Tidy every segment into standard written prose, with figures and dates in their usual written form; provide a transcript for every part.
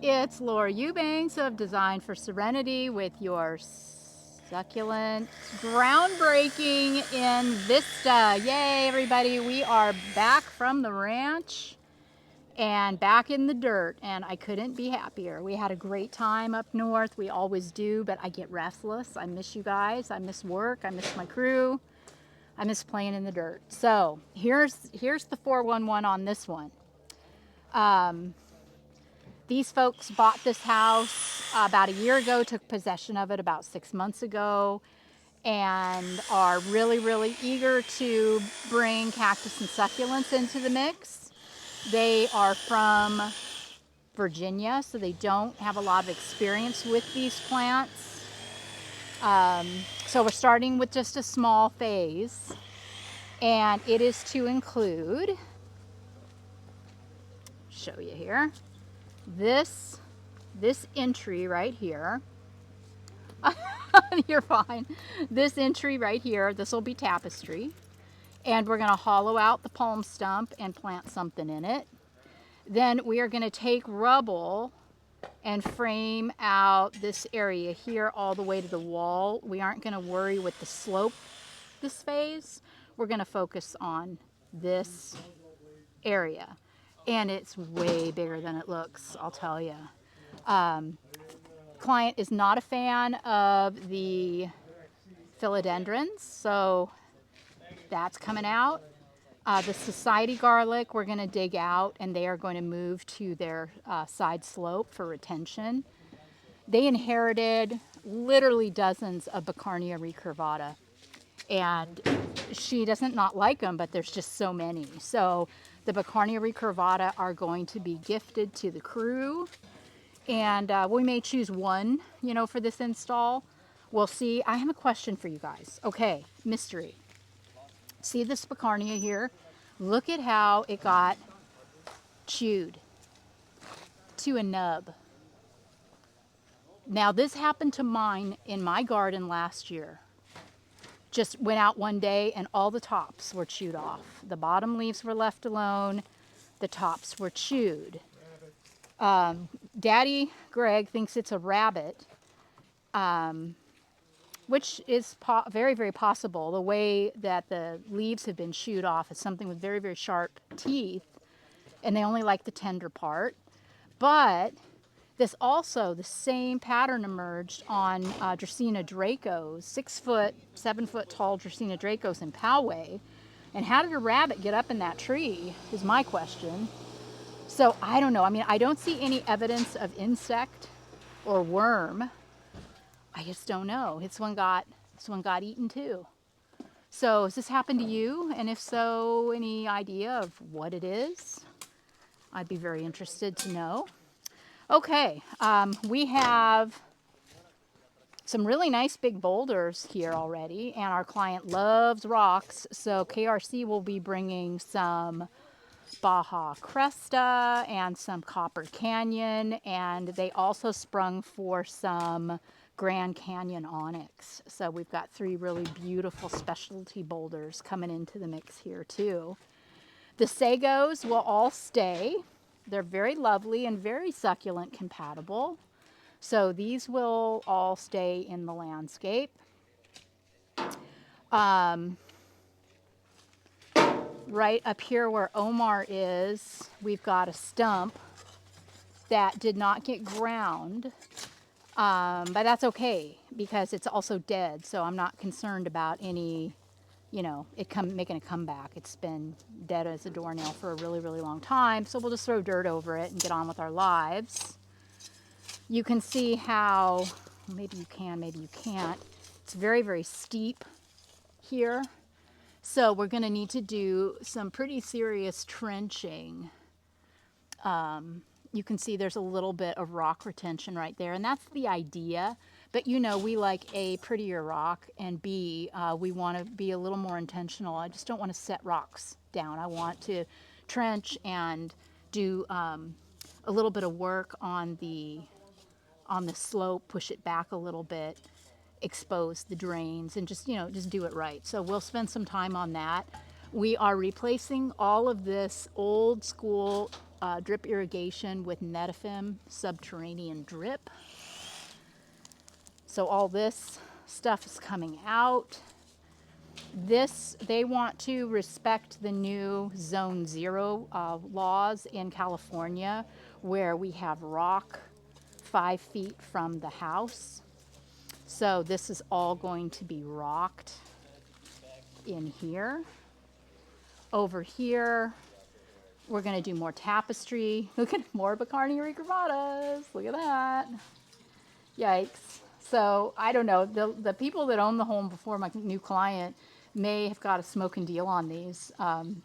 It's Laura Eubanks of Design for Serenity with your succulent groundbreaking in Vista. Yay, everybody. We are back from the ranch and back in the dirt, and I couldn't be happier. We had a great time up north. We always do, but I get restless. I miss you guys. I miss work. I miss my crew. I miss playing in the dirt. So here's the 411 on this one. These folks bought this house about a year ago, took possession of it about 6 months ago, and are really, really eager to bring cactus and succulents into the mix. They are from Virginia, so they don't have a lot of experience with these plants. So we're starting with just a small phase, and it is to include, show you here, this entry right here. You're fine. This entry right here, this will be tapestry. And we're going to hollow out the palm stump and plant something in it. Then we are going to take rubble and frame out this area here all the way to the wall. We aren't going to worry with the slope this phase. We're going to focus on this area. And it's way bigger than it looks, I'll tell you. Client is not a fan of the philodendrons, so that's coming out. The society garlic we're going to dig out, and they are going to move to their side slope for retention. They inherited literally dozens of Baccarnia recurvata, and she doesn't not like them, but there's just so many. So the Baccarnia recurvata are going to be gifted to the crew. And we may choose one, for this install. We'll see. I have a question for you guys. Okay, mystery. See this Baccarnia here? Look at how it got chewed to a nub. Now, this happened to mine in my garden last year. Just went out one day and all the tops were chewed off. The bottom leaves were left alone. The tops were chewed. Daddy Greg thinks it's a rabbit, which is very, very possible. The way that the leaves have been chewed off is something with very, very sharp teeth, and they only like the tender part. But this also, the same pattern emerged on Dracaena dracos, 6 foot, 7 foot tall Dracaena dracos in Poway. And how did a rabbit get up in that tree is my question. So I don't know. I mean, I don't see any evidence of insect or worm. I just don't know. This one got eaten too. So has this happened to you? And if so, any idea of what it is? I'd be very interested to know. Okay, we have some really nice big boulders here already, and our client loves rocks, so KRC will be bringing some Baja Cresta and some Copper Canyon, and they also sprung for some Grand Canyon onyx. So we've got 3 really beautiful specialty boulders coming into the mix here too. The sagos will all stay. They're very lovely and very succulent compatible. So these will all stay in the landscape. Right up here where Omar is, we've got a stump that did not get ground, but that's okay because it's also dead, so I'm not concerned about any, making a comeback. It's been dead as a doornail for a really, really long time, so we'll just throw dirt over it and get on with our lives. You can see how, maybe you can, maybe you can't, it's very, very steep here. So we're going to need to do some pretty serious trenching. You can see there's a little bit of rock retention right there, and that's the idea. But we like A, prettier rock, and B, we want to be a little more intentional. I just don't want to set rocks down. I want to trench and do a little bit of work on the slope, push it back a little bit, expose the drains, and just do it right. So we'll spend some time on that. We are replacing all of this old school drip irrigation with Netafim subterranean drip. So all this stuff is coming out. This, they want to respect the new Zone 0 laws in California, where we have rock 5 feet from the house. So this is all going to be rocked in here. Over here, we're going to do more tapestry. Look at more Bacarni Regravadas. Look at that. Yikes. So I don't know. The people that own the home before my new client may have got a smoking deal on these and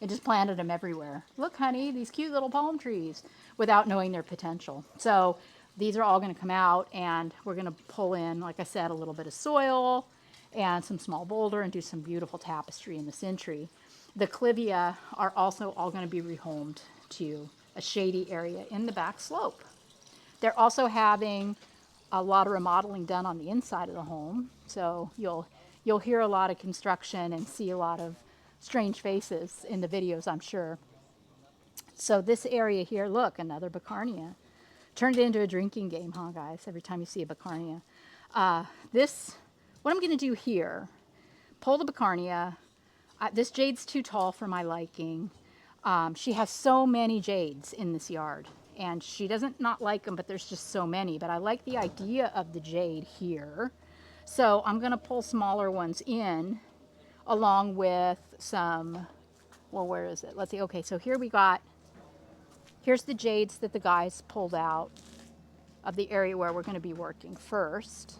just planted them everywhere. Look, honey, these cute little palm trees without knowing their potential. So these are all going to come out, and we're going to pull in, like I said, a little bit of soil and some small boulder and do some beautiful tapestry in this entry. The clivia are also all going to be rehomed to a shady area in the back slope. They're also having a lot of remodeling done on the inside of the home, so you'll hear a lot of construction and see a lot of strange faces in the videos, I'm sure. So this area here, look, another Bacarnia. Turned into a drinking game, huh, guys? Every time you see a Bacarnia. What I'm going to do here, pull the Bacarnia. This jade's too tall for my liking. She has so many jades in this yard, and she doesn't not like them, but there's just so many. But I like the idea of the jade here. So I'm going to pull smaller ones in along with some, well, where is it? Let's see. Okay, so here we got, here's the jades that the guys pulled out of the area where we're going to be working first.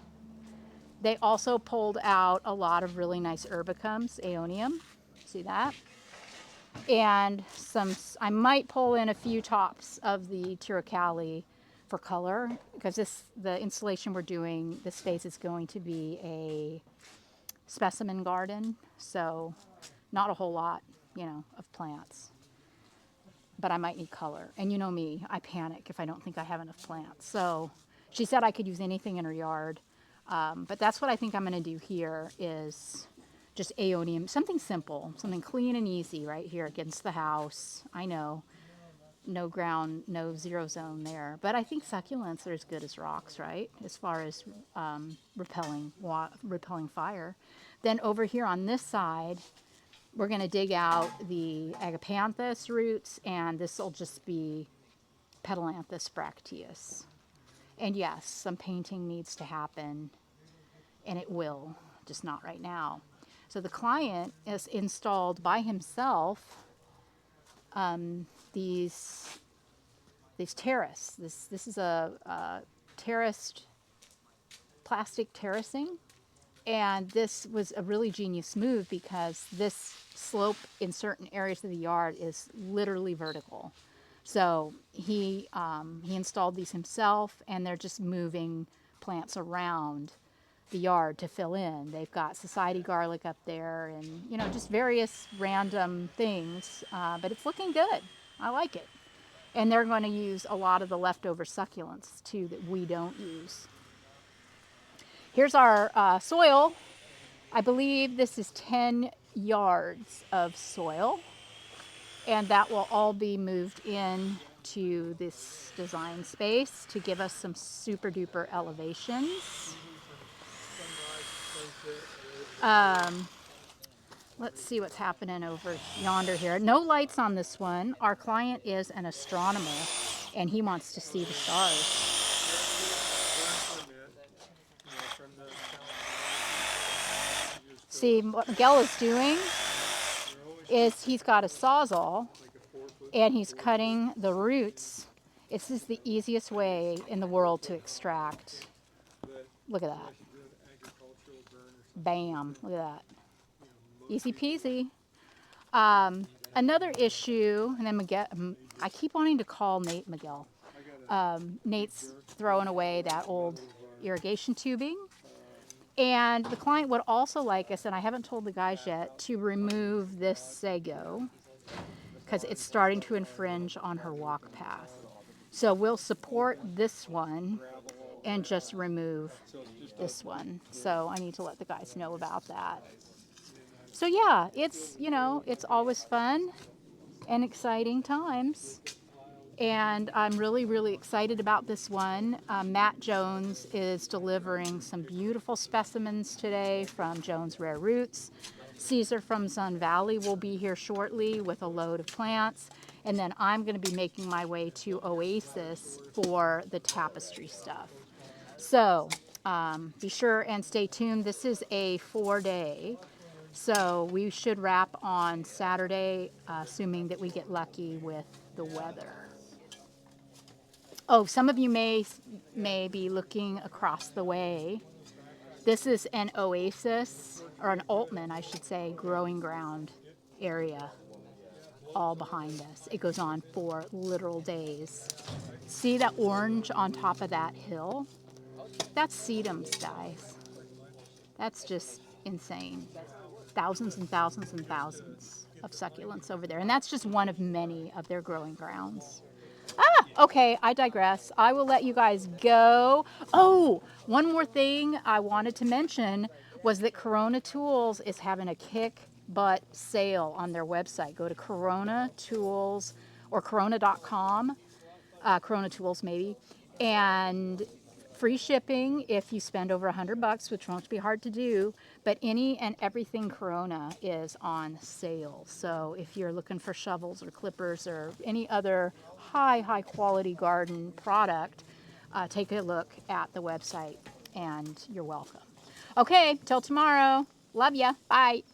They also pulled out a lot of really nice herbicums, aeonium. See that? And some, I might pull in a few tops of the Tiracali for color, because the installation we're doing, this space is going to be a specimen garden, so not a whole lot, of plants. But I might need color. And you know me, I panic if I don't think I have enough plants. So she said I could use anything in her yard. But that's what I think I'm going to do here is just aeonium, something simple, something clean and easy right here against the house. I know, no ground, no zero zone there. But I think succulents are as good as rocks, right? As far as repelling fire. Then over here on this side, we're going to dig out the agapanthus roots, and this will just be Petalanthus bracteus. And yes, some painting needs to happen, and it will, just not right now. So the client has installed by himself these terrace. This is a terraced plastic terracing. And this was a really genius move because this slope in certain areas of the yard is literally vertical. So he installed these himself, and they're just moving plants around the yard to fill in. They've got society garlic up there, and just various random things. But it's looking good. I like it. And they're going to use a lot of the leftover succulents too that we don't use. Here's our soil. I believe this is 10 yards of soil, and that will all be moved in to this design space to give us some super duper elevations. Let's see what's happening over yonder here. No lights on this one. Our client is an astronomer, and he wants to see the stars. See, what Miguel is doing is he's got a sawzall, and he's cutting the roots. This is the easiest way in the world to extract. Look at that. Bam. Look at that. Easy peasy. Another issue, and then Miguel, I keep wanting to call Nate Miguel. Nate's throwing away that old irrigation tubing. And the client would also like us, and I haven't told the guys yet, to remove this sago because it's starting to infringe on her walk path. So we'll support this one and just remove this one. So I need to let the guys know about that. So yeah, it's, you know, it's always fun and exciting times. And I'm really, really excited about this one. Matt Jones is delivering some beautiful specimens today from Jones Rare Roots. Caesar from Sun Valley will be here shortly with a load of plants. And then I'm going to be making my way to Oasis for the tapestry stuff. So be sure and stay tuned. This is a 4-day. So we should wrap on Saturday, assuming that we get lucky with the weather. Oh, some of you may be looking across the way. This is an oasis, or an Altman, I should say, growing ground area all behind us. It goes on for literal days. See that orange on top of that hill? That's sedums, guys. That's just insane. Thousands and thousands and thousands of succulents over there. And that's just one of many of their growing grounds. Okay, I digress. I will let you guys go. Oh, one more thing I wanted to mention was that Corona Tools is having a kick butt sale on their website. Go to Corona Tools or Corona.com, Corona Tools maybe, and free shipping if you spend over $100, which won't be hard to do. But any and everything Corona is on sale. So if you're looking for shovels or clippers or any other high quality garden product, take a look at the website and you're welcome. Okay, till tomorrow. Love ya. Bye.